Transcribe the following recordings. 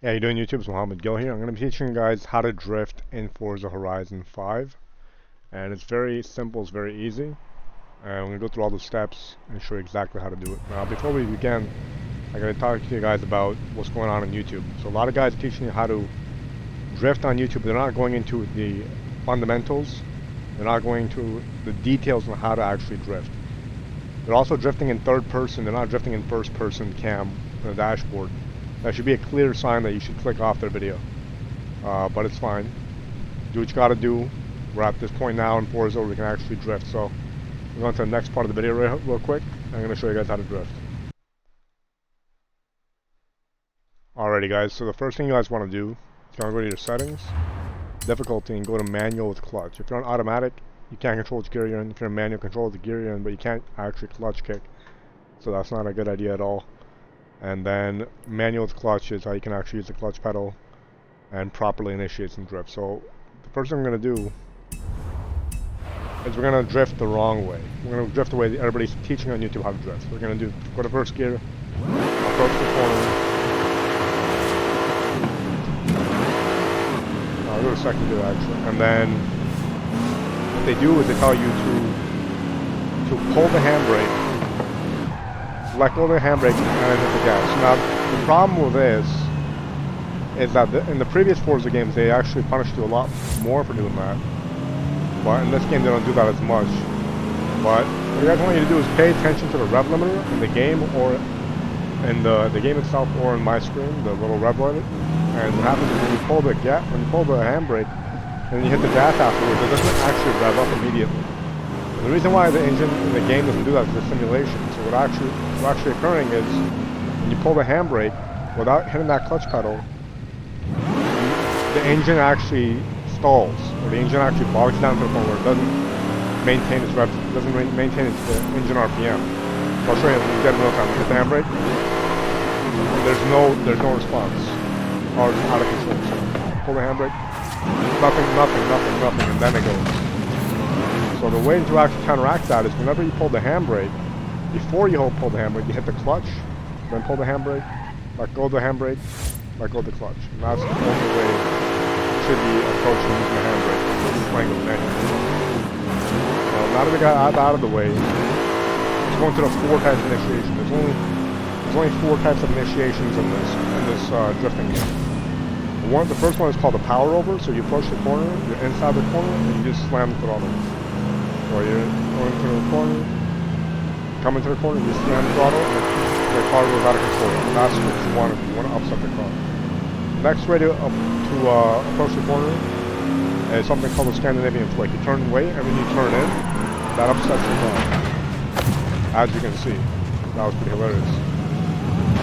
Yeah, you doing YouTube? It's Mohammed Gill here. I'm going to be teaching you guys how to drift in Forza Horizon 5. And it's very simple, it's very easy. And I'm going to go through all the steps and show you exactly how to do it. Now, before we begin, I got to talk to you guys about what's going on YouTube. So a lot of guys are teaching you how to drift on YouTube. They're not going into the fundamentals. They're not going to the details on how to actually drift. They're also drifting in third person. They're not drifting in first person cam on the dashboard. That should be a clear sign that you should click off their video. But it's fine. Do what you gotta do. We're at this point now in Forza where we can actually drift. So we're going to the next part of the video real quick. I'm going to show you guys how to drift. Alrighty guys, so the first thing you guys want to do is go to your settings, difficulty, and go to manual with clutch. If you're on automatic, you can't control which gear you're in. If you're in manual, control the gear you're in, but you can't actually clutch kick. So that's not a good idea at all. And then manual with clutch is how you can actually use the clutch pedal and properly initiate some drift. So the first thing we're going to do is we're going to drift the wrong way. We're going to drift the way everybody's teaching on YouTube how to drift. We're going to go to first gear, approach the corner, go to second gear actually, and then what they do is they tell you to pull the handbrake, let go of the handbrake, and then hit the gas. Now, the problem with this is that in the previous Forza games, they actually punished you a lot more for doing that. But in this game, they don't do that as much. But what you guys want you to do is pay attention to the rev limiter in the game, or in the game itself, or in my screen, the little rev limiter. And what happens is when you pull the handbrake, and you hit the gas afterwards, it doesn't actually rev up immediately. The reason why the engine in the game doesn't do that is the simulation. So what's actually occurring is when you pull the handbrake without hitting that clutch pedal, the engine actually stalls, or the engine actually bogs down to the point where it doesn't maintain its rev, doesn't maintain its engine RPM. So I'll show you when you get in real time. Hit the handbrake, there's no response. Or it's out of control. So pull the handbrake, nothing, and then it goes. So the way to actually counteract that is whenever you pull the handbrake, before you pull the handbrake, you hit the clutch, then pull the handbrake, let go of the handbrake, let go of the clutch. And that's the only way you should be approaching using the handbrake. You're playing with manual. So now that we got that out of the way, let's go into the 4 types of initiation. There's only 4 types of initiations in this drifting game. The first one is called the power over. So you approach the corner, you're inside the corner, and you just slam the throttle. So you're going to the corner, come into the corner, you slam the throttle, and the car goes out of control. And that's what you want to do. You want to upset the car. The next way to approach the corner is something called the Scandinavian flick. You turn away, and then you turn in. That upsets the car. As you can see, that was pretty hilarious.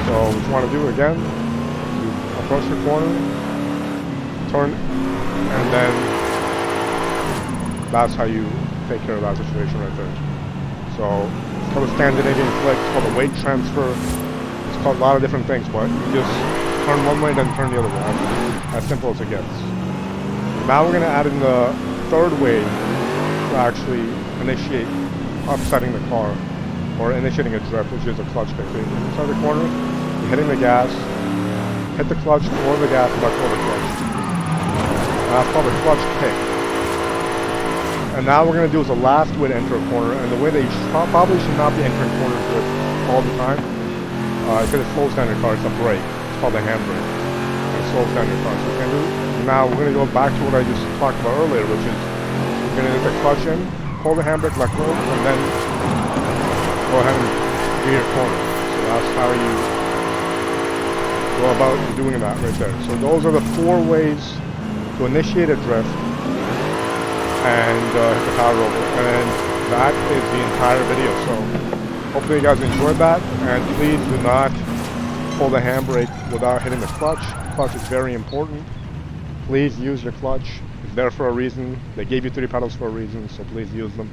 So what you want to do again, you approach the corner, turn, and then that's how you take care of that situation right there. So it's called a Scandinavian flick, it's called a weight transfer, it's called a lot of different things, but you just turn one way then turn the other way. As simple as it gets. Now we're going to add in the third way to actually initiate upsetting the car, or initiating a drift, which is a clutch kick. So you're inside the corner, you're hitting the gas, hit the clutch, or the gas, and let go of the clutch. That's called a clutch kick. And now we're going to do is the last way to enter a corner, and the way that you probably should not be entering corners with all the time, because it slows down your car. It's a brake. It's called a handbrake. And it slows down your car. So now we're going to go back to what I just talked about earlier, which is we're going to hit the clutch in, pull the handbrake, let go, and then go ahead and do your corner. So that's how you go about doing that right there. So those are the 4 ways to initiate a drift and hit the power over. And that is the entire video. So hopefully you guys enjoyed that. And please do not pull the handbrake without hitting the clutch. The clutch is very important. Please use your clutch. It's there for a reason. They gave you 3 pedals for a reason, so please use them.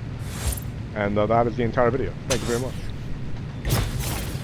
And that is the entire video. Thank you very much.